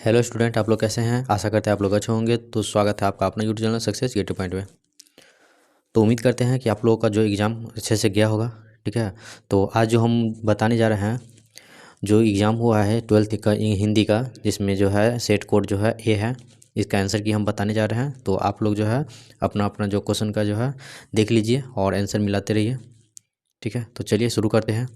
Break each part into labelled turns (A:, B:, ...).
A: Hello student, आप लोग कैसे हैं। आशा करते हैं आप लोग अच्छे होंगे। तो स्वागत है आपका अपना YouTube channel success gate two point में। तो उम्मीद करते हैं कि आप लोगों का जो एग्ज़ाम अच्छे से गया होगा। ठीक है, तो आज जो हम बताने जा रहे हैं, जो एग्ज़ाम हुआ है 12th का हिंदी का, जिसमें जो है सेट कोड जो है ए है, इसका आंसर की हम बताने जा रहे हैं। तो आप लोग जो है अपना अपना जो क्वेश्चन का जो है देख लीजिए और आंसर मिलाते रहिए। ठीक है, तो चलिए शुरू करते हैं।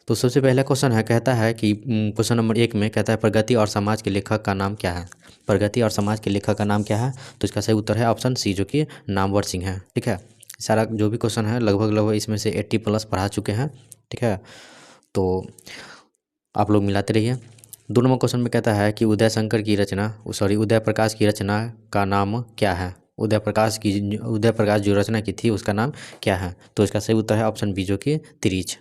A: तो सबसे पहला क्वेश्चन है, कहता है कि क्वेश्चन नंबर 1 में कहता है प्रगति और समाज के लेखक का नाम क्या है। प्रगति और समाज के लेखक का नाम क्या है, तो इसका सही उत्तर है ऑप्शन सी, जो कि नामवर सिंह है। ठीक है, सारा जो भी क्वेश्चन है लगभग लगभग इसमें से 80+ पढ़ा चुके हैं। ठीक है, तो आप लोग मिलाते रहिए। 2 नंबर क्वेश्चन में कहता है कि उदय प्रकाश की रचना का नाम क्या है। उदय प्रकाश जो रचना की थी उसका नाम क्या है, तो इसका सही उत्तर है ऑप्शन बी, जो कि तिरीच।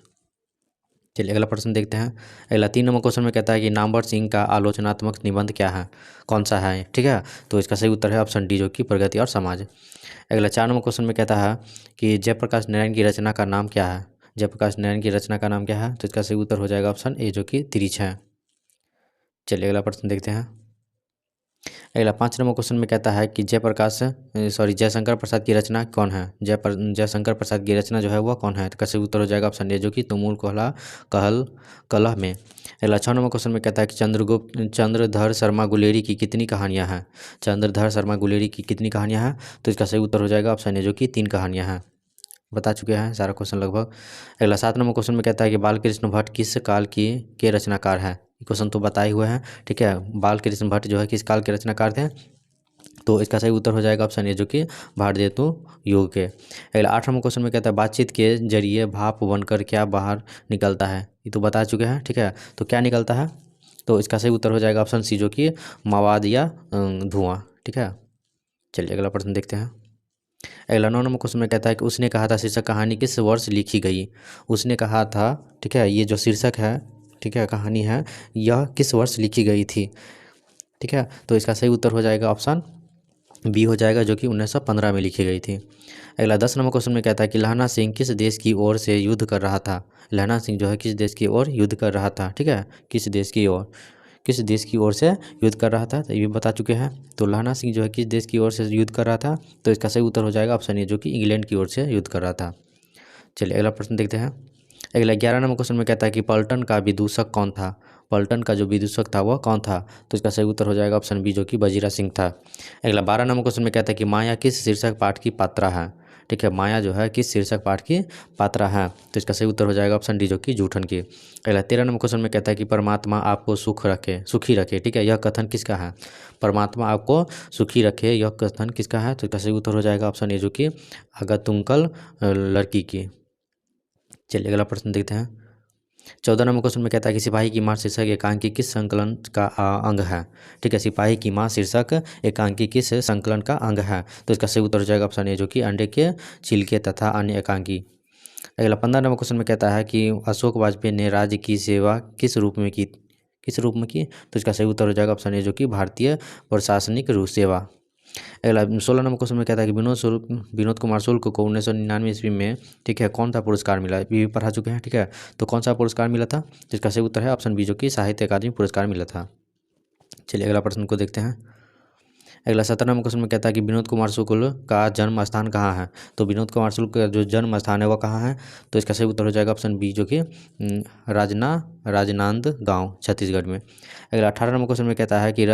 A: चलिए अगला प्रश्न देखते हैं। अगला 3 नंबर क्वेश्चन में कहता है कि नामवर सिंह का आलोचनात्मक निबंध क्या है, कौन सा है। ठीक है, तो इसका सही उत्तर है ऑप्शन डी, जो कि प्रगति और समाज। अगला 4 नंबर क्वेश्चन में कहता है कि जयप्रकाश नारायण की रचना का नाम क्या है। जयप्रकाश नारायण की रचना का नाम क्या है, तो इसका सही उत्तर हो जाएगा ऑप्शन ए, जो कि तिरीच है। चलिए अगला प्रश्न देखते हैं। अगला 5 नंबर क्वेश्चन में कहता है कि जयशंकर प्रसाद की रचना कौन है। जयशंकर प्रसाद की रचना जो है वह कौन है, तो कैसे उत्तर हो जाएगा ऑप्शन ए, जो कि तुमुल कोहला कहल कलह में। अगला 6 नंबर क्वेश्चन में कहता है कि चंद्रधर शर्मा गुलेरी की कितनी कहानियाँ हैं। चंद्रधर शर्मा गुलेरी की कितनी कहानियाँ हैं, तो इसका सही उत्तर हो जाएगा ऑप्शन ए, जो कि 3 कहानियाँ हैं। बता चुके हैं सारा क्वेश्चन लगभग। अगला 7 नंबर क्वेश्चन में कहता है कि बालकृष्ण भट्ट किस काल के रचनाकार हैं। ये क्वेश्चन तो बताए हुए हैं। ठीक है, बालकृष्ण भट्ट जो है किस काल के रचनाकार थे, तो इसका सही उत्तर हो जाएगा ऑप्शन ए, जो कि भारतेतु युग के। अगला 8 नंबर क्वेश्चन में कहता है बातचीत के जरिए भाप बनकर क्या बाहर निकलता है। ये तो बता चुके हैं। ठीक है, तो क्या निकलता है, तो इसका सही उत्तर हो जाएगा ऑप्शन सी, जो कि मवाद या धुआं। ठीक है, चलिए अगला प्रश्न देखते हैं। अगला 9 नंबर क्वेश्चन में कहता है कि उसने कहा था शीर्षक कहानी किस वर्ष लिखी गई। उसने कहा था, ठीक है, ये जो शीर्षक है, ठीक है, कहानी है, यह किस वर्ष लिखी गई थी। ठीक है, तो इसका सही उत्तर हो जाएगा ऑप्शन बी हो जाएगा, जो कि 1915 में लिखी गई थी। अगला 10 नंबर क्वेश्चन में कहता है कि लहना सिंह किस देश की ओर से युद्ध कर रहा था। लहना सिंह जो है किस देश की ओर युद्ध कर रहा था। ठीक है, किस देश की ओर से युद्ध कर रहा था, तो ये बता चुके हैं। तो लहना सिंह जो है किस देश की ओर से युद्ध कर रहा था, तो इसका सही उत्तर हो जाएगा ऑप्शन ए, जो कि इंग्लैंड की ओर से युद्ध कर रहा था। चलिए अगला प्रश्न देखते हैं। अगला 11 नंबर क्वेश्चन में कहता है कि पलटन का विदूषक कौन था। पलटन का जो विदूषक था वह कौन था, तो इसका सही उत्तर हो जाएगा ऑप्शन बी, जो कि वजीरा सिंह था। अगला 12 नंबर क्वेश्चन में कहता है कि माया किस शीर्षक पाठ की पात्रा है। ठीक है, माया जो है किस शीर्षक पाठ की पात्रा है, तो इसका सही उत्तर हो जाएगा ऑप्शन डी, जो कि जूठन की। अगला 13 नंबर क्वेश्चन में कहता है कि परमात्मा आपको सुखी रखे। ठीक है, यह कथन किसका है। परमात्मा आपको सुखी रखे, यह कथन किसका है, तो इसका सही उत्तर हो जाएगा ऑप्शन ए, जो कि अगतुंकल लड़की की। चलिए अगला प्रश्न देखते हैं। 14 नंबर क्वेश्चन में कहता है कि सिपाही की माँ शीर्षक एकांकी किस संकलन का अंग है। ठीक है, सिपाही की माँ शीर्षक एकांकी किस संकलन का अंग है, तो इसका सही उत्तर हो जाएगा ऑप्शन ए, जो कि अंडे के छिलके तथा अन्य एकांकी। अगला 15 नंबर क्वेश्चन में कहता है कि अशोक वाजपेयी ने राज्य की सेवा किस रूप में की, तो इसका सही उत्तर हो जाएगा ऑप्शन ए, जो कि भारतीय प्रशासनिक सेवा। अगला 16 नंबर क्वेश्चन में कहता है कि विनोद कुमार शुक्ल को 1999 ईस्वी में, ठीक है, कौन सा पुरस्कार मिला। ये भी पढ़ा चुके हैं। ठीक है, तो कौन सा पुरस्कार मिला था, तो इसका सही उत्तर है ऑप्शन बी, जो कि साहित्य अकादमी पुरस्कार मिला था। चलिए अगला प्रश्न को देखते हैं। अगला 17 नंबर क्वेश्चन में कहता है कि विनोद कुमार शुक्ल का जन्म स्थान कहाँ है। तो विनोद कुमार शुक्ल का जो जन्म स्थान है वह कहाँ है, तो इसका सही उत्तर हो जाएगा ऑप्शन बी, जो कि राजनांद गांव छत्तीसगढ़ में। अगला 18 नंबर क्वेश्चन में कहता है कि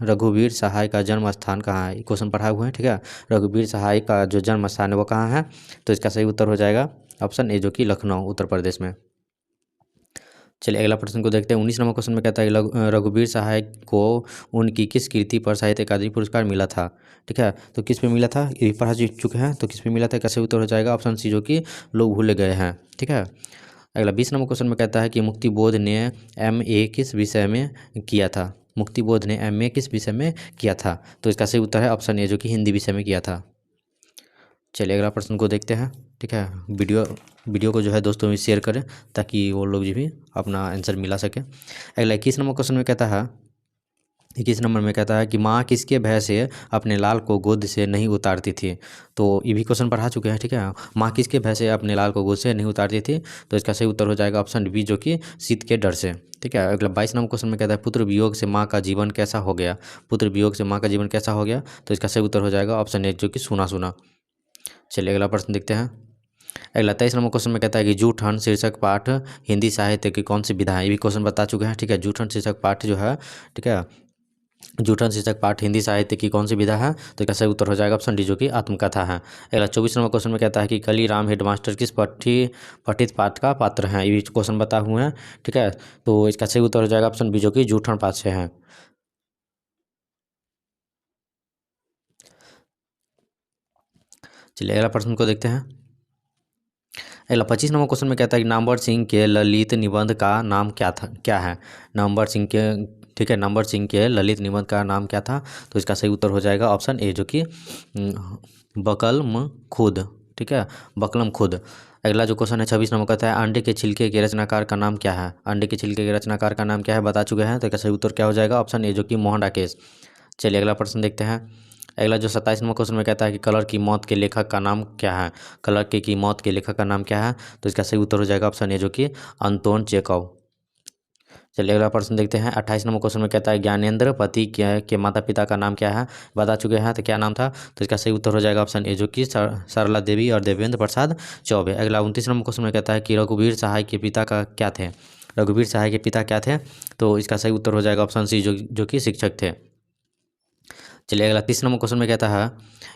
A: रघुवीर सहाय का जन्म स्थान कहाँ है। ये क्वेश्चन पढ़ा हुए हैं। ठीक है, रघुवीर सहाय का जो जन्म स्थान है वो कहाँ है, तो इसका सही उत्तर हो जाएगा ऑप्शन ए, जो कि लखनऊ उत्तर प्रदेश में। चलिए अगला प्रश्न को देखते हैं। 19 नंबर क्वेश्चन में कहता है कि रघुवीर सहाय को उनकी किस कृति पर साहित्य अकादमी पुरस्कार मिला था। ठीक है, तो किस पे मिला था, ये पढ़ा चुके हैं। तो किस पे मिला था, कैसे उत्तर हो जाएगा ऑप्शन सी, जो कि लोग भूले गए हैं। ठीक है, अगला 20 नंबर क्वेश्चन में कहता है कि मुक्तिबोध ने MA किस विषय में किया था। मुक्तिबोध ने MA किस विषय में किया था, तो इसका सही उत्तर है ऑप्शन ए, जो कि हिंदी विषय में किया था। चलिए अगला प्रश्न को देखते हैं। ठीक है, वीडियो को जो है दोस्तों में शेयर करें ताकि वो लोग जो भी अपना आंसर मिला सके। अगला 21 नंबर क्वेश्चन में कहता है 21 नंबर में कहता है कि माँ किसके भय से अपने लाल को गोद से नहीं उतारती थी। तो ये भी क्वेश्चन पढ़ा चुके हैं, ठीक है। माँ किसके भय से अपने लाल को गोद से नहीं उतारती थी, तो इसका सही उत्तर हो जाएगा ऑप्शन बी, जो कि शीत के डर से, ठीक है। अगला 22 नंबर क्वेश्चन में कहता है पुत्र वियोग से माँ का जीवन कैसा हो गया। पुत्र वियोग से माँ का जीवन कैसा हो गया, तो इसका सही उत्तर हो जाएगा ऑप्शन ए, जो कि सूना सूना। चलिए अगला प्रश्न देखते हैं। अगला 23 नंबर क्वेश्चन में कहता है कि जूठन शीर्षक पाठ हिंदी साहित्य की कौन सी विधा है। ये भी क्वेश्चन बता चुके हैं, ठीक है। जूठन शीर्षक पाठ जो है, ठीक है, जूठन शीर्षक पाठ हिंदी साहित्य की कौन सी विधा है, तो इसका सही उत्तर हो जाएगा ऑप्शन डी, जो कि आत्मकथा है। अगला 24 नंबर क्वेश्चन में कहता है कि कलीराम हेडमास्टर किस पठित पाठ का पात्र हैं। ये भी क्वेश्चन बता हुए हैं, ठीक है। तो इसका सही उत्तर हो जाएगा ऑप्शन बी, जो कि जूठन पाठ से है। चलिए अगला प्रश्न को देखते हैं। अगला 25 नंबर क्वेश्चन में कहता है कि नामवर सिंह के ललित निबंध का नाम क्या है। नामवर सिंह के, ठीक है, नामवर सिंह के ललित निबंध का नाम क्या था, तो इसका सही उत्तर हो जाएगा ऑप्शन ए, जो कि बकलम खुद, ठीक है, बकलम खुद। अगला जो क्वेश्चन है 26 नंबर कहता है अंडे के छिलके के रचनाकार का नाम क्या है। अंडे के छिलके के रचनाकार का नाम क्या है, बता चुके हैं, तो इसका सही उत्तर क्या हो जाएगा ऑप्शन ए, जो कि मोहन राकेश। चलिए अगला प्रश्न देखते हैं। अगला जो 27 नंबर क्वेश्चन में कहता है कि कलर की मौत के लेखक का नाम क्या है। कलर की मौत के लेखक का नाम क्या है, तो इसका सही उत्तर हो जाएगा ऑप्शन ए, जो कि अंतोन चेखव। चलिए अगला प्रश्न देखते हैं। 28 नंबर क्वेश्चन में कहता है ज्ञानेंद्र पति के माता पिता का नाम क्या है, बता चुके हैं, तो क्या नाम था, तो इसका सही उत्तर हो जाएगा ऑप्शन ए, जो कि सरला देवी और देवेंद्र प्रसाद चौबे। अगला 29 नंबर क्वेश्चन में कहता है कि रघुवीर सहाय के पिता का क्या थे। रघुवीर सहाय के पिता क्या थे, तो इसका सही उत्तर हो जाएगा ऑप्शन सी, जो कि शिक्षक थे। चलिए अगला 30 नंबर क्वेश्चन में कहता है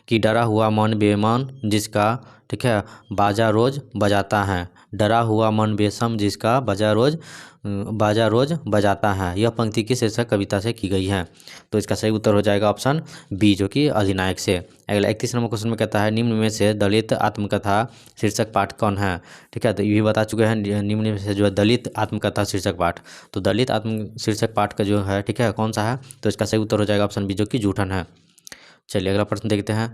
A: कि डरा हुआ मन बेईमान जिसका, ठीक है, बाजा रोज बजाता है। डरा हुआ मन बेसम जिसका बाजा रोज बजाता है, यह पंक्ति किस शीर्षक कविता से की गई है, तो इसका सही उत्तर हो जाएगा ऑप्शन बी, जो कि अधिनायक से। अगला 31 नंबर क्वेश्चन में कहता है निम्न में से दलित आत्मकथा शीर्षक पाठ कौन है, ठीक है, तो ये भी बता चुके हैं। निम्न में से जो है दलित आत्मकथा शीर्षक पाठ, तो दलित आत्म शीर्षक पाठ का जो है, ठीक है, कौन सा है, तो इसका सही उत्तर हो जाएगा ऑप्शन बी, जो कि जूठन है। चलिए अगला प्रश्न देखते हैं,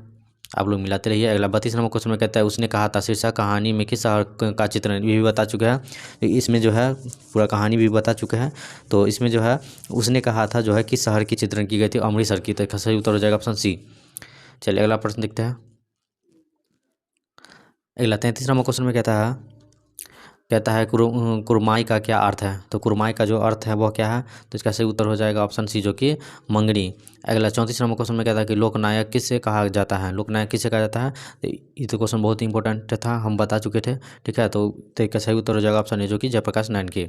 A: आप लोग मिलाते रहिए। अगला 32 नंबर क्वेश्चन में कहता है उसने कहा था शीर्षक कहानी में किस शहर का चित्रण, ये भी बता चुके हैं। तो इसमें जो है पूरा कहानी भी बता चुके हैं, तो इसमें जो है उसने कहा था जो है किस शहर की चित्रण की गई थी, अमृतसर की, तो इसका सही उत्तर हो जाएगा ऑप्शन सी। चलिए अगला प्रश्न देखते हैं। अगला 33 नंबर क्वेश्चन में कहता है कुरमाई का क्या अर्थ है, तो कुरमाई का जो अर्थ है वह क्या है, तो इसका सही उत्तर हो जाएगा ऑप्शन सी, जो कि मंगनी। अगला 34 नंबर क्वेश्चन में कहता है कि लोकनायक किससे कहा जाता है। लोकनायक किससे कहा जाता है, तो ये तो क्वेश्चन बहुत ही इंपॉर्टेंट था, हम बता चुके थे, ठीक है। तो इसका सही उत्तर हो जाएगा ऑप्शन ए, जो कि जयप्रकाश नारायण की।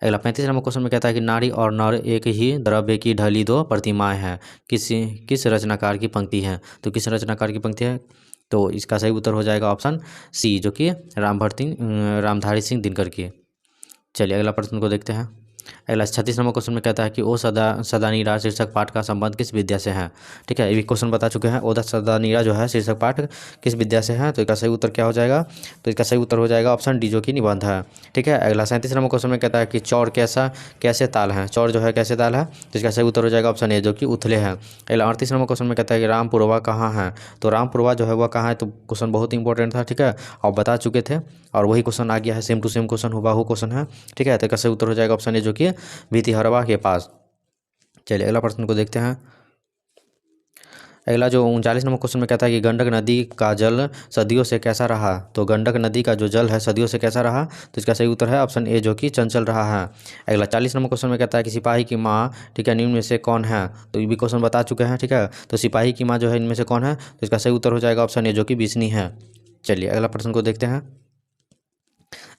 A: अगला 35 नंबर क्वेश्चन में कहता है कि नारी और नर एक ही द्रव्य की ढली दो प्रतिमाएं हैं, किस रचनाकार की पंक्ति है, तो किस रचनाकार की पंक्ति है, तो इसका सही उत्तर हो जाएगा ऑप्शन सी, जो कि रामधारी सिंह दिनकर की। चलिए अगला प्रश्न को देखते हैं। अगला 36 नंबर क्वेश्चन में कहता है कि ओ सदा नीरा शीर्षक पाठ का संबंध किस विद्या से है, ठीक है, ये भी क्वेश्चन बता चुके हैं। ओदा सदा नीरा जो है शीर्षक पाठ किस विद्या से है, तो इसका सही उत्तर क्या हो जाएगा, तो इसका सही उत्तर हो जाएगा ऑप्शन डी, जो कि निबंध है, ठीक है। अगला 37 नंबर क्वेश्चन में कहता है कि चौर कैसे ताल है। चौर जो है कैसे ताल है, तो इसका सही उत्तर हो जाएगा ऑप्शन ए, जो कि उथले है। अगला 38 नंबर क्वेश्चन में कहता है कि रामपुरवा कहाँ है, तो रामपुरवा जो है वह कहाँ है, तो क्वेश्चन बहुत इंपॉर्टेंट था, ठीक है, और बता चुके थे, और वही क्वेश्चन आ गया है, सेम टू सेम क्वेश्चन हुबहू क्वेश्चन है, ठीक है। तो इसका सही उत्तर हो जाएगा ऑप्शन ए, जो कि भितिहरवा के पास। चलिए अगला प्रश्न को देखते हैं। अगला जो 39 नंबर क्वेश्चन में कहता है कि गंडक नदी का जल सदियों से कैसा रहा, तो गंडक नदी का जो जल है सदियों से कैसा रहा, तो इसका सही उत्तर है ऑप्शन ए, जो कि चंचल रहा है। अगला 40 नंबर क्वेश्चन में कहता है कि सिपाही की माँ, ठीक है, निम्न में से कौन है, तो ये भी क्वेश्चन बता चुके हैं, ठीक है। तो सिपाही की माँ जो है इनमें से कौन है, तो इसका सही उत्तर हो जाएगा ऑप्शन ए, जो कि बिस्नी है। चलिए अगला प्रश्न को देखते हैं।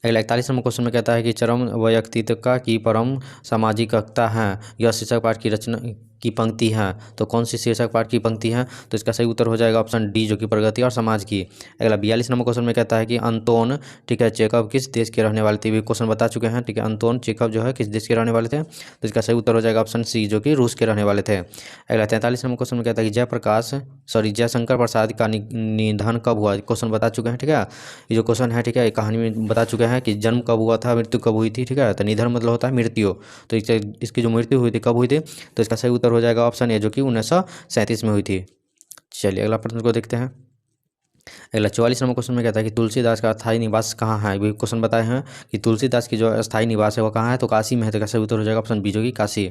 A: अगला 41 नंबर क्वेश्चन में कहता है कि चरम वैयक्तिकता की परम सामाजिकता है, यह शीर्षक पाठ की रचना की पंक्ति है, तो कौन सी शीर्षक पाठ की पंक्ति है, तो इसका सही उत्तर हो जाएगा ऑप्शन डी, जो कि प्रगति और समाज की। अगला 42 नंबर क्वेश्चन में कहता है कि अंतोन, ठीक है, चेखव किस देश के रहने वाले थे, भी क्वेश्चन बता चुके हैं, ठीक है। अंतोन चेखव जो है किस देश के रहने वाले थे, तो इसका सही उत्तर हो जाएगा ऑप्शन सी, जो कि रूस के रहने वाले थे। अगला 43 नंबर क्वेश्चन में कहता है कि जयशंकर प्रसाद का निधन कब हुआ, क्वेश्चन बता चुके हैं, ठीक है। ये जो क्वेश्चन है, ठीक है, कहानी में बता चुके हैं कि जन्म कब हुआ था, मृत्यु कब हुई थी, ठीक है। तो निधन मतलब होता है मृत्यु, तो इसकी जो मृत्यु हुई थी कब हुई थी, तो इसका सही उत्तर हो जाएगा ऑप्शन ए, जो कि 1937 में हुई थी। चलिए अगला प्रश्न को देखते हैं। अगला 44 नंबर क्वेश्चन में कहता है कि तुलसीदास का स्थायी निवास कहाँ है, भी क्वेश्चन बताए हैं कि तुलसीदास की जो स्थायी निवास है वो कहाँ है, तो काशी में है, तो सही उत्तर हो जाएगा ऑप्शन बी, जो कि काशी।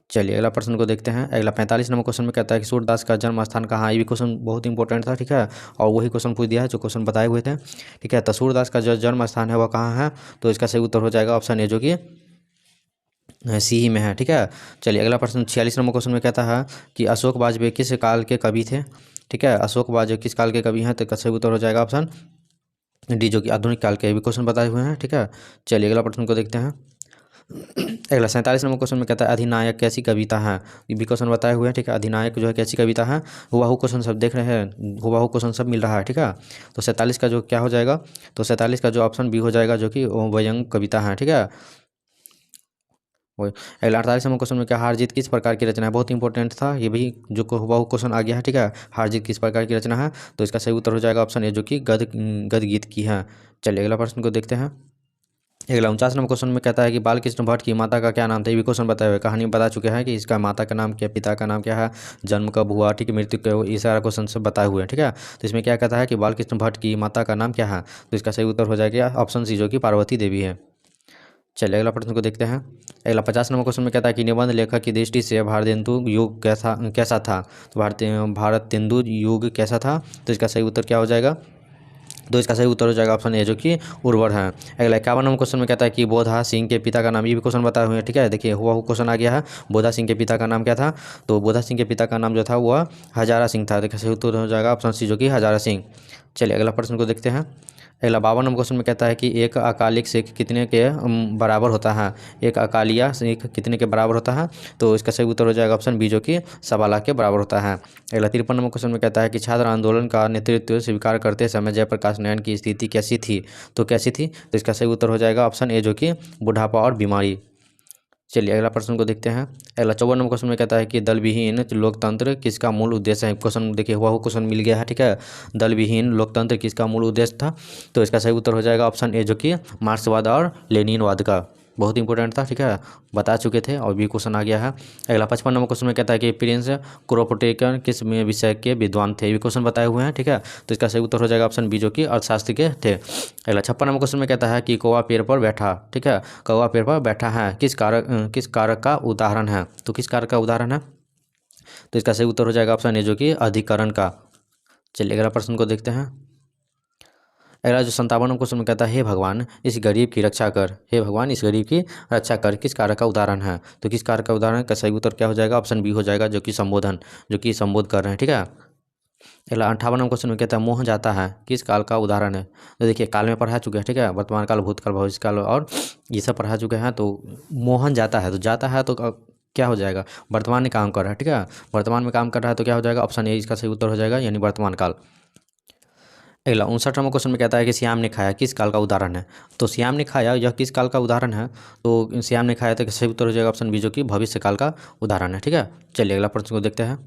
A: चलिए अगला प्रश्न को देखते हैं। अगला 45 नंबर क्वेश्चन में कहता है कि सूरदास का जन्म स्थान कहाँ है। ये भी क्वेश्चन बहुत इंपॉर्टेंट था, ठीक है, और वही क्वेश्चन पूछ दिया है जो क्वेश्चन बताए हुए थे, ठीक है। तो सूरदास का जो जन्म स्थान है वह कहाँ है, तो इसका सही उत्तर हो जाएगा ऑप्शन ए जो कि सी ही में है, ठीक है। चलिए अगला प्रश्न 46 नंबर क्वेश्चन में कहता है कि अशोक वाजपेयी किस काल के कवि थे, ठीक है। अशोक वाजपेयी किस काल के कवि हैं, तो इसका सही उत्तर हो जाएगा ऑप्शन डी जो कि आधुनिक काल के भी क्वेश्चन बताए हुए हैं, ठीक है। चलिए अगला प्रश्न को देखते हैं। अगला 47 नंबर क्वेश्चन में कहता है अधिनायक कैसी कविता है। ये भी क्वेश्चन बताए हुए हैं, ठीक है। अधिनायक जो है कैसी कविता है, हुबहू क्वेश्चन सब देख रहे हैं, हुबहू क्वेश्चन सब मिल रहा है, ठीक है। तो 47 का जो क्या हो जाएगा, तो 47 का जो ऑप्शन बी हो जाएगा जो कि व्यंग कविता है, ठीक है। वही अगला 48 नंबर क्वेश्चन में क्या हार जीत किस प्रकार की रचना है, बहुत इंपॉर्टेंट था ये भी, जो हुबहू क्वेश्चन आ गया है, ठीक है। हार जीत किस प्रकार की रचना है, तो इसका सही उत्तर हो जाएगा ऑप्शन ए जो कि गद गीत की है। चलिए अगला प्रश्न को देखते हैं। अगला 49 नंबर क्वेश्चन में कहता है कि बालकृष्ण भट्ट की माता का क्या नाम था। ये भी क्वेश्चन बताए हुए, कहानी में बता चुके हैं कि इसका माता का नाम क्या, पिता का नाम क्या है, जन्म कब हुआ, ठीक है, मृत्यु कब, ये सारा क्वेश्चन सब बताए हुए हैं, ठीक है। तो इसमें क्या कहता है कि बालकृष्ण भट्ट की माता का नाम क्या है, तो इसका सही उत्तर हो जाएगा ऑप्शन सी जो कि पार्वती देवी है। चलिए अगला प्रश्न को देखते हैं। अगला 50 नंबर क्वेश्चन में कहता है कि निबंध लेखक की दृष्टि से भारतेंदु युग कैसा था, तो भारतेंदु युग कैसा था, तो इसका सही उत्तर क्या हो जाएगा, तो इसका सही उत्तर हो जाएगा ऑप्शन ए जो कि उर्वर है। अगला 51 नंबर क्वेश्चन में कहता है कि बोधा सिंह के पिता का नाम, ये भी क्वेश्चन बताए हुए हैं, ठीक है। देखिए हुआ क्वेश्चन आ गया है, बोधा सिंह के पिता का नाम क्या था, तो बोधा सिंह के पिता का नाम जो था वह हजारा सिंह था, तो सही उत्तर हो जाएगा ऑप्शन सी जो कि हजारा सिंह। चलिए अगला प्रश्न को देखते हैं। अगला 52 नंबर क्वेश्चन में कहता है कि एक अकालिक सिख कितने के बराबर होता है, एक अकालिया सिख कितने के बराबर होता है, तो इसका सही उत्तर हो जाएगा ऑप्शन बी जो कि 1.25 लाख के बराबर होता है। अगला 53 नंबर क्वेश्चन में कहता है कि छात्र आंदोलन का नेतृत्व स्वीकार करते समय जयप्रकाश नारायण की स्थिति कैसी थी, तो कैसी थी, तो इसका सही उत्तर हो जाएगा ऑप्शन ए जो कि बुढ़ापा और बीमारी। चलिए अगला प्रश्न को देखते हैं। अगला 54 नंबर क्वेश्चन में कहता है कि दल विहीन लोकतंत्र किसका मूल उद्देश्य है। क्वेश्चन देखिए हुआ क्वेश्चन मिल गया है, ठीक है। दल विहीन लोकतंत्र किसका मूल उद्देश्य था, तो इसका सही उत्तर हो जाएगा ऑप्शन ए जो कि मार्क्सवाद और लेनिनवाद का, बहुत इंपॉर्टेंट था, ठीक है, बता चुके थे और भी क्वेश्चन आ गया है। अगला 55 नंबर क्वेश्चन में कहता है कि प्रिंस क्रोपोटेकर किस विषय के विद्वान थे, ये भी क्वेश्चन बताए हुए हैं, ठीक है। तो इसका सही उत्तर हो जाएगा ऑप्शन बी जो कि अर्थशास्त्र के थे। अगला 56 नंबर क्वेश्चन में कहता है कि कौवा पेड़ पर बैठा, ठीक है, कौवा पेड़ पर बैठा है किस कारक का उदाहरण है, तो किस कारक का उदाहरण है, तो इसका सही उत्तर हो जाएगा ऑप्शन ए जो कि अधिकरण का। चलिए अगला प्रश्न को देखते हैं। अगला जो 57 क्वेश्चन में कहता है हे भगवान इस गरीब की रक्षा कर, हे भगवान इस गरीब की रक्षा कर किस कारक का उदाहरण है, तो किस कारक का उदाहरण का सही उत्तर क्या हो जाएगा, ऑप्शन बी हो जाएगा जो कि संबोधन, जो कि संबोध कर रहे हैं, ठीक है। अगला 58 क्वेश्चन में कहता है मोह जाता है किस काल का उदाहरण है, तो देखिए काल में पढ़ा चुके हैं, ठीक है, वर्तमान काल भूतकाल भविष्यकाल और ये सब पढ़ा चुके हैं। तो मोहन जाता है, तो जाता है तो क्या हो जाएगा, वर्तमान में काम कर रहा है, ठीक है, वर्तमान में काम कर रहा है तो क्या हो जाएगा ऑप्शन ए इसका सही उत्तर हो जाएगा यानी वर्तमान काल। अगला 59 नंबर क्वेश्चन में कहता है कि श्याम ने खाया किस काल का उदाहरण है, तो श्याम ने खाया यह किस काल का उदाहरण है, तो श्याम ने खाया तो सही उत्तर हो जाएगा ऑप्शन बी जो कि भविष्य काल का उदाहरण है, ठीक है। चलिए अगला प्रश्न को देखते हैं।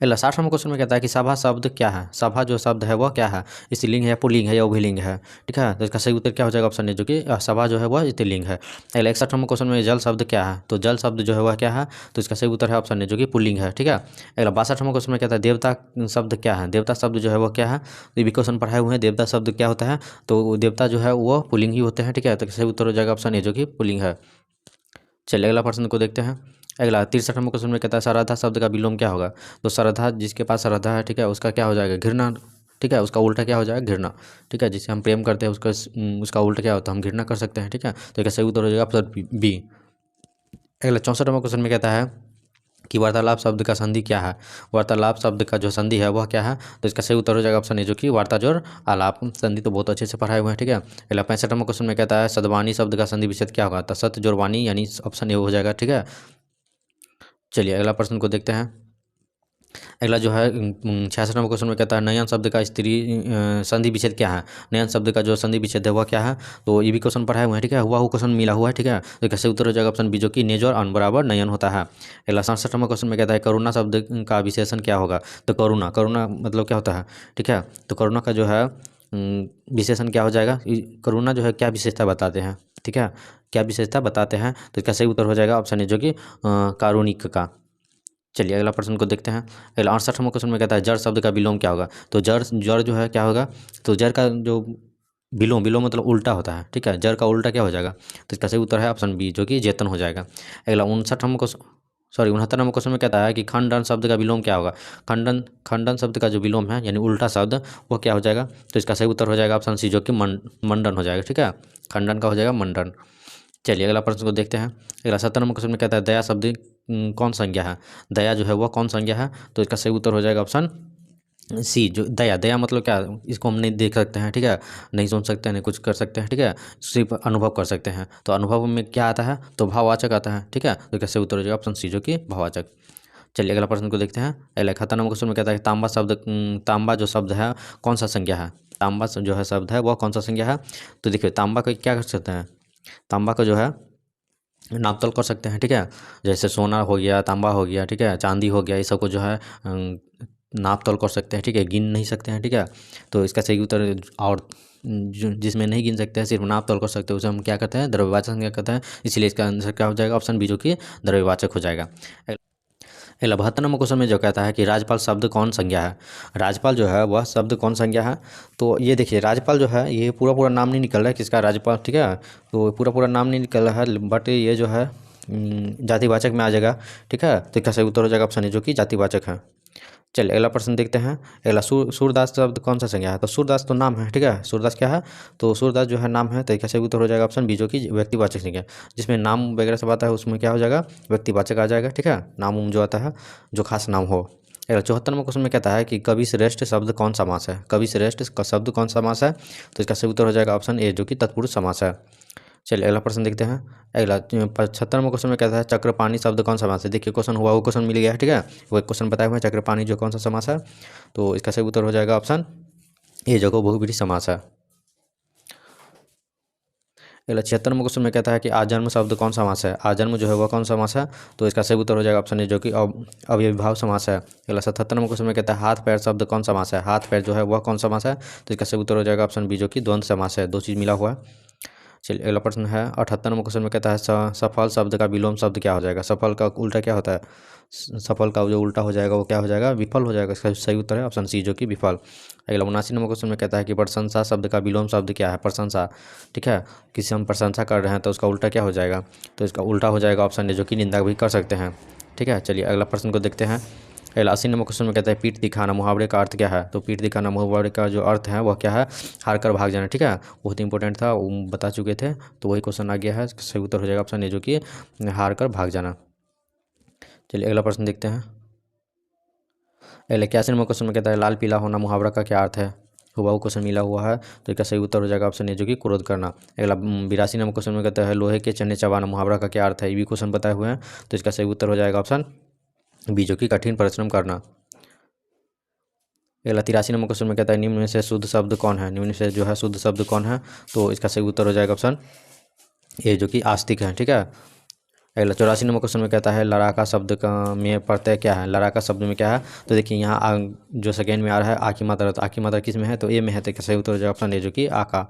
A: अगला 60 नंबर क्वेश्चन में कहता है कि सभा शब्द क्या है, सभा जो शब्द है वह क्या है, स्त्रीलिंग है पुल्लिंग है या उभयलिंग है, ठीक है, तो इसका सही उत्तर क्या हो जाएगा ऑप्शन ए जो कि सभा जो है वह स्त्रीलिंग है। अगला 61 नंबर क्वेश्चन में जल शब्द क्या है, तो जल शब्द जो है वह क्या है, तो इसका सही उत्तर है ऑप्शन ए जो कि पुल्लिंग है, ठीक है। अगला 62 नंबर क्वेश्चन में कहता है देवता शब्द क्या है, देवता शब्द जो है वह क्या है, तो ये भी क्वेश्चन पढ़ाए हुए हैं, देवता शब्द क्या होता है, तो देवता जो है वह पुल्लिंग ही होते हैं, ठीक है, तो सही उत्तर हो जाएगा ऑप्शन ए जो कि पुल्लिंग है। चलिए अगला प्रश्न को देखते हैं। अगला 63 नंबर क्वेश्चन में कहता है श्रद्धा शब्द का विलोम क्या होगा, तो श्रद्धा जिसके पास श्रद्धा है, ठीक है, उसका क्या हो जाएगा घृणा, ठीक है, उसका उल्टा क्या हो जाएगा घृणा, ठीक है, जिसे हम प्रेम करते हैं उसका उल्टा क्या होता है हम घृणा कर सकते हैं, ठीक है, तो इसका सही उत्तर हो जाएगा ऑप्शन बी। अगला 64 नंबर क्वेश्चन में कहता है कि वार्तालाप शब्द का संधि क्या है, वार्तालाप शब्द का जो संधि है वह क्या है, तो इसका सही उत्तर हो जाएगा ऑप्शन ए जो कि वार्ता जोड़ आलाप, संधि तो बहुत अच्छे से पढ़ाए हुए हैं, ठीक है। अगला 65 नंबर क्वेश्चन में कहता है सद्वानी शब्द का संधि विच्छेद क्या होगा, तो सत्य जोड़ वाणी यानी ऑप्शन ए हो जाएगा, ठीक है। चलिए अगला प्रश्न को देखते हैं। अगला जो है 66 नंबर क्वेश्चन में कहता है नयन शब्द का स्त्री संधि विच्छेद क्या है, नयन शब्द का जो संधि विच्छेद है वह क्या है, तो ये भी क्वेश्चन पढ़ाए हुए हैं, ठीक है, हुआ क्वेश्चन मिला हुआ है, ठीक है, तो कैसे उत्तर हो जाएगा ऑप्शन बी जो कि नेज और अन बराबर नयन होता है। अगला 67 नंबर क्वेश्चन में कहता है करुणा शब्द का विशेषण क्या होगा, तो करुणा करुणा मतलब क्या होता है, ठीक है, तो करुणा का जो है विशेषण क्या हो जाएगा, करुणा जो है क्या विशेषता बताते हैं, ठीक है, क्या विशेषता बताते हैं, तो इसका सही उत्तर हो जाएगा ऑप्शन ए जो कि कारुणिक का। चलिए अगला प्रश्न को देखते हैं। अगला 68 क्वेश्चन में कहता है जड़ शब्द का विलोम क्या होगा, तो जड़ जड़ जो है क्या होगा, तो जड़ का जो विलोम, विलोम मतलब उल्टा होता है, ठीक है, जर का उल्टा क्या हो जाएगा, तो इसका सही उत्तर है ऑप्शन बी जो कि जेतन हो जाएगा। अगला 69 नंबर क्वेश्चन में कहता है कि खंडन शब्द का विलोम क्या होगा। खंडन, खंडन शब्द का जो विलोम है यानी उल्टा शब्द वो क्या हो जाएगा, तो इसका सही उत्तर हो जाएगा ऑप्शन सी जो कि मंडन हो जाएगा, ठीक है, खंडन का हो जाएगा मंडन। चलिए अगला प्रश्न को देखते हैं। अगला 70 नंबर क्वेश्चन में कहता है दया शब्द कौन संज्ञा है। दया जो है वह कौन संज्ञा है, तो इसका सही उत्तर हो जाएगा ऑप्शन सी जो दया। दया मतलब क्या, इसको हम नहीं देख सकते हैं, ठीक है, नहीं सुन सकते हैं, नहीं कुछ कर सकते हैं, ठीक है, सिर्फ अनुभव कर सकते हैं। तो अनुभव में क्या आता है, तो भाववाचक आता है, ठीक है, तो कैसे उत्तर हो जाएगा ऑप्शन सी जो कि भाववाचक। चलिए अगला प्रश्न को देखते हैं। अगला 71 नंबर क्वेश्चन में कहता है तांबा शब्द, तांबा जो शब्द है कौन सा संज्ञा है। तांबा जो है शब्द है वह कौन सा संज्ञा है, तो देखिए तांबा को क्या कर सकते हैं, तांबा को जो है नापतोल कर सकते हैं, ठीक है, जैसे सोना हो गया, तांबा हो गया, ठीक है, चांदी हो गया, ये सब को जो है नाप तोल कर सकते हैं, ठीक है, गिन नहीं सकते हैं, ठीक है, तो इसका सही उत्तर और जिसमें नहीं गिन सकते हैं सिर्फ नाप तोल कर सकते हैं उसे हम क्या कहते हैं, द्रव्यवाचक संज्ञा कहते हैं, इसलिए इसका आंसर क्या हो जाएगा ऑप्शन बी जो कि द्रव्यवाचक हो जाएगा। अगला 72 नंबर क्वेश्चन में जो कहता है कि राज्यपाल शब्द कौन संज्ञा है। राज्यपाल जो है वह शब्द कौन संज्ञा है, तो ये देखिए राज्यपाल जो है ये पूरा पूरा नाम नहीं निकल रहा है किसका राज्यपाल, ठीक है, तो पूरा पूरा नाम नहीं निकल रहा है, बट ये जो है जातिवाचक में आ जाएगा, ठीक है, तो इसका सही उत्तर हो जाएगा ऑप्शन ए जो कि जातिवाचक है। चलिए अगला प्रश्न देखते हैं। अगला सूरदास शब्द कौन सा संज्ञा है, तो सूरदास तो नाम है, ठीक है, सूरदास क्या है, तो सूरदास जो है नाम है, तो इसका उत्तर हो जाएगा ऑप्शन बी जो कि व्यक्तिवाचक संज्ञा। जिसमें नाम वगैरह सब आता है उसमें क्या हो जाएगा, व्यक्तिवाचक आ जाएगा, ठीक है, नाम जो आता है जो खास नाम हो। अगला 74 नंबर क्वेश्चन में कहता है कि कवि श्रेष्ठ शब्द कौन सा समास है। कवि श्रेष्ठ का शब्द कौन सा समास है, तो इसका सही उत्तर हो जाएगा ऑप्शन ए जो कि तत्पुरुष समास है। चलिए अगला प्रश्न देखते हैं। अगला 75 नंबर क्वेश्चन में कहता है चक्रपाणी शब्द कौन सा समास है। देखिए क्वेश्चन हुआ वो क्वेश्चन मिल गया है, ठीक है, वो एक क्वेश्चन बताया हुआ है चक्रपाणी जो कौन सा समास है, तो इसका सही उत्तर हो जाएगा ऑप्शन ए जो कि बहुब्रीहि समास है। अगला 76 नंबर क्वेश्चन में कहता है कि आजन्म शब्द कौन सा समास है। आजन्म जो है वह कौन सा समास है, तो इसका सही उत्तर हो जाएगा ऑप्शन ए जो कि अव्ययीभाव समास है। अगला 77 नंबर क्वेश्चन में कहता है हाथ पैर शब्द कौन सा समास है। हाथ पैर जो है वह कौन सा समास है, तो इसका सही उत्तर हो जाएगा ऑप्शन बी जो कि द्वंद्व समास है, दो चीज़ मिला हुआ है। चलिए अगला प्रश्न है 78 नंबर क्वेश्चन में कहता है सफल शब्द का विलोम शब्द क्या हो जाएगा। सफल का उल्टा क्या होता है, सफल का जो उल्टा हो जाएगा वो क्या हो जाएगा, विफल हो जाएगा, इसका सही उत्तर है ऑप्शन सी जो कि विफल। अगला 79 नंबर क्वेश्चन में कहता है कि प्रशंसा शब्द का विलोम शब्द क्या है। प्रशंसा, ठीक है, किसी हम प्रशंसा कर रहे हैं तो उसका उल्टा क्या हो जाएगा, तो इसका उल्टा हो जाएगा ऑप्शन ए जो कि निंदा भी कर सकते हैं, ठीक है। चलिए अगला प्रश्न को देखते हैं। अगला 80 नंबर क्वेश्चन में कहता है पीठ दिखाना मुहावरे का अर्थ क्या है। तो पीठ दिखाना मुहावरे का जो अर्थ है वह क्या है, हार कर भाग जाना, ठीक है, बहुत इंपॉर्टेंट था, वो बता चुके थे, तो वही क्वेश्चन आ गया है, सही उत्तर हो जाएगा ऑप्शन ए जो कि हार कर भाग जाना। चलिए अगला प्रश्न देखते हैं। अगला 81 नंबर क्वेश्चन में कहता है लाल पीला होना मुहावरा का क्या अर्थ है। हुआ वो क्वेश्चन मिला हुआ है, तो इसका सही उत्तर हो जाएगा ऑप्शन ए जो कि क्रोध करना। अगला 82 नंबर क्वेश्चन में कहता है लोहे के चने चबाना मुहावरा का क्या अर्थ है। ये भी क्वेश्चन बताए हुए हैं, तो इसका सही उत्तर हो जाएगा ऑप्शन बी जो कि कठिन परिश्रम करना। अगला 83 नंबर क्वेश्चन में कहता है निम्न में से शुद्ध शब्द कौन है। निम्न से जो है शुद्ध शब्द कौन है, तो इसका सही उत्तर हो जाएगा ऑप्शन ए जो कि आस्तिक है, ठीक है। अगला 84 नंबर क्वेश्चन में कहता है लड़ाका शब्द का में प्रत्यय क्या है। लड़ाका शब्द में क्या है, तो देखिए यहाँ जो सेकेंड में आ रहा है आ की मात्रा, तो आ की मात्रा किस में है, तो ए में है, तो इसका सही उत्तर हो जाएगा ऑप्शन ए जो कि आ का।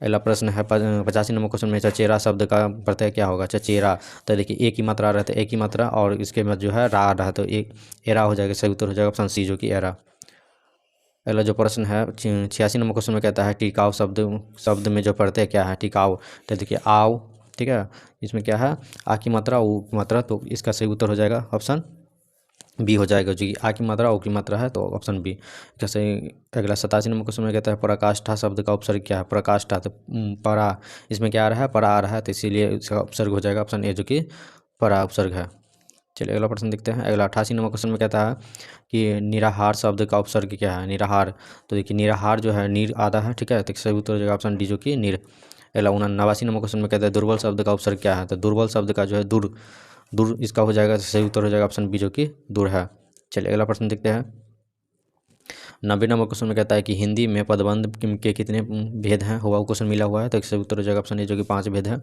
A: अगला प्रश्न है 85 नंबर क्वेश्चन में चचेरा शब्द का प्रत्यय क्या होगा। चचेरा, तो देखिए ए की मात्रा रहता है, ए की मात्रा और इसके बाद जो है रा रहा है, तो एक एरा हो जाएगा, सही उत्तर हो जाएगा ऑप्शन सी जो कि एरा। अगला जो प्रश्न है 86 नंबर क्वेश्चन में कहता है टिकाऊ शब्द में जो प्रत्यय क्या है। टिकाऊ, तो देखिए आओ, ठीक है, इसमें क्या है आ की मात्रा ऊ की मात्रा, तो इसका सही उत्तर हो जाएगा ऑप्शन बी हो जाएगा जो कि आ की मात्रा ओ की मात्रा है, तो ऑप्शन बी। जैसे अगला 87 नंबर क्वेश्चन में कहता है पराकाष्ठा शब्द का उपसर्ग क्या है। पराकाष्ठा, तो परा, इसमें क्या आ रहा है, परा आ रहा है, तो इसीलिए इसका उपसर्ग हो जाएगा ऑप्शन ए जो कि परा उपसर्ग है। चलिए अगला प्रश्न देखते हैं। अगला 88 नंबर क्वेश्चन में कहता है कि निराहार शब्द का उपसर्ग क्या है। निराहार, तो देखिए निराहार जो है नीर आधा है, ठीक है, तो सही उत्तर हो जाएगा ऑप्शन डी जो कि नीर। अगला 89 नंबर क्वेश्चन में कहता है दुर्बल शब्द का उपसर्ग क्या है। तो दुर्बल शब्द का जो है दूर, दूर इसका हो जाएगा, सही उत्तर हो जाएगा ऑप्शन बी जो कि दूर है। चलिए अगला प्रश्न देखते हैं। 90 नंबर क्वेश्चन में कहता है कि हिंदी में पदबंध के कितने भेद हैं। हुआ क्वेश्चन मिला हुआ है, तो इससे उत्तर हो जाएगा ऑप्शन ए जो कि 5 भेद है।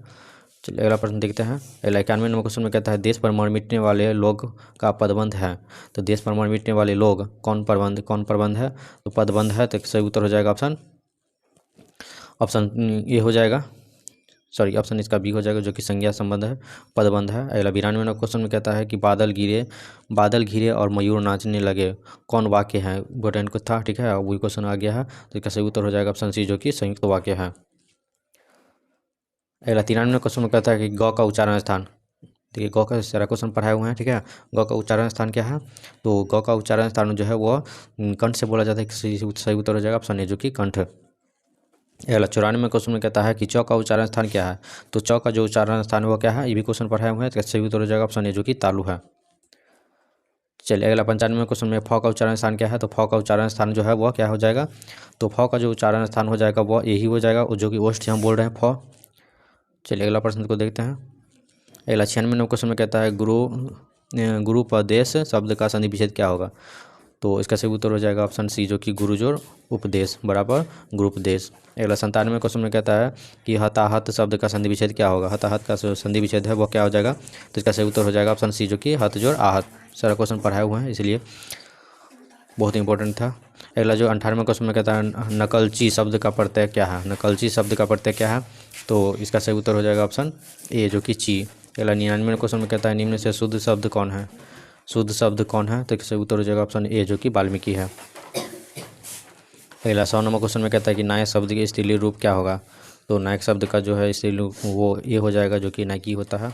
A: चलिए अगला प्रश्न देखते हैं। अगला 91 नंबर क्वेश्चन में कहता है देश पर मर मिटने वाले लोग का पदबंध है। तो देश पर मर मिटने वाले लोग कौन प्रबंध है, तो पदबंध है, तो सही उत्तर हो जाएगा ऑप्शन ए हो जाएगा। सॉरी ऑप्शन इसका बी हो जाएगा, जो कि संज्ञा संबंध है, पदबंध है। अगला 92वां क्वेश्चन में कहता है कि बादल घिरे और मयूर नाचने लगे, कौन वाक्य है? इम्पोर्टेंट कुछ था, ठीक है, वही क्वेश्चन आ गया है। तो इसका सही उत्तर हो जाएगा ऑप्शन सी, जो कि संयुक्त वाक्य है। अगला 93वां क्वेश्चन में कहता है कि ग का उच्चारण स्थान। देखिए ग का सारा क्वेश्चन पढ़ाए हुए हैं, ठीक है। ग का उच्चारण स्थान क्या है? तो ग का उच्चारण स्थान जो है वो कंठ से बोला जाता है, सही उत्तर हो जाएगा ऑप्शन ए, जो कि कंठ। अगला 94वां क्वेश्चन में कहता है कि च का उच्चारण स्थान क्या है? तो च का जो उच्चारण स्थान है वो क्या है? ये भी क्वेश्चन पढ़ाए हुए हैं, तो सही उत्तर हो जाएगा ऑप्शन ए, जो कि तालु है। चलिए अगला 95वां क्वेश्चन में फ का उच्चारण स्थान क्या है? तो फ का उच्चारण स्थान जो है वह क्या हो जाएगा? तो फ का जो उच्चारण स्थान हो जाएगा वह यही हो जाएगा, जो कि ओष्ठ हम बोल रहे हैं फ। चलिए अगला प्रश्न को देखते हैं। अगला 96वां क्वेश्चन में कहता है गुरुपदेश शब्द का संधि विच्छेद क्या होगा? तो इसका सही उत्तर हो जाएगा ऑप्शन सी, जो कि गुरुजोड़ उपदेश बराबर गुरुपदेश। अगला 97वां क्वेश्चन में कहता है कि हताहत शब्द का संधि विच्छेद क्या होगा? हताहत का जो संधि विच्छेद है वो क्या हो जाएगा? तो इसका सही उत्तर हो जाएगा ऑप्शन सी, जो कि हथ जोड़ आहत। सारा क्वेश्चन पढ़ाए हुए हैं, इसलिए बहुत इंपॉर्टेंट था। अगला जो 98वां क्वेश्चन में कहता है नकलची शब्द का प्रत्यय क्या है? नकलची शब्द का प्रत्यय क्या है? तो इसका सही उत्तर हो जाएगा ऑप्शन ए, जो कि ची। अगला 99वां क्वेश्चन में कहता है निम्न से शुद्ध शब्द कौन है? शुद्ध शब्द कौन है? तो इसका सही उत्तर हो जाएगा ऑप्शन ए, जो कि वाल्मीकि है। अगला 100वां क्वेश्चन में कहता है कि नायक शब्द के स्त्रीलिंग रूप क्या होगा? तो नायक शब्द का जो है स्त्रीलिंग वो ये हो जाएगा, जो कि नायकी होता है।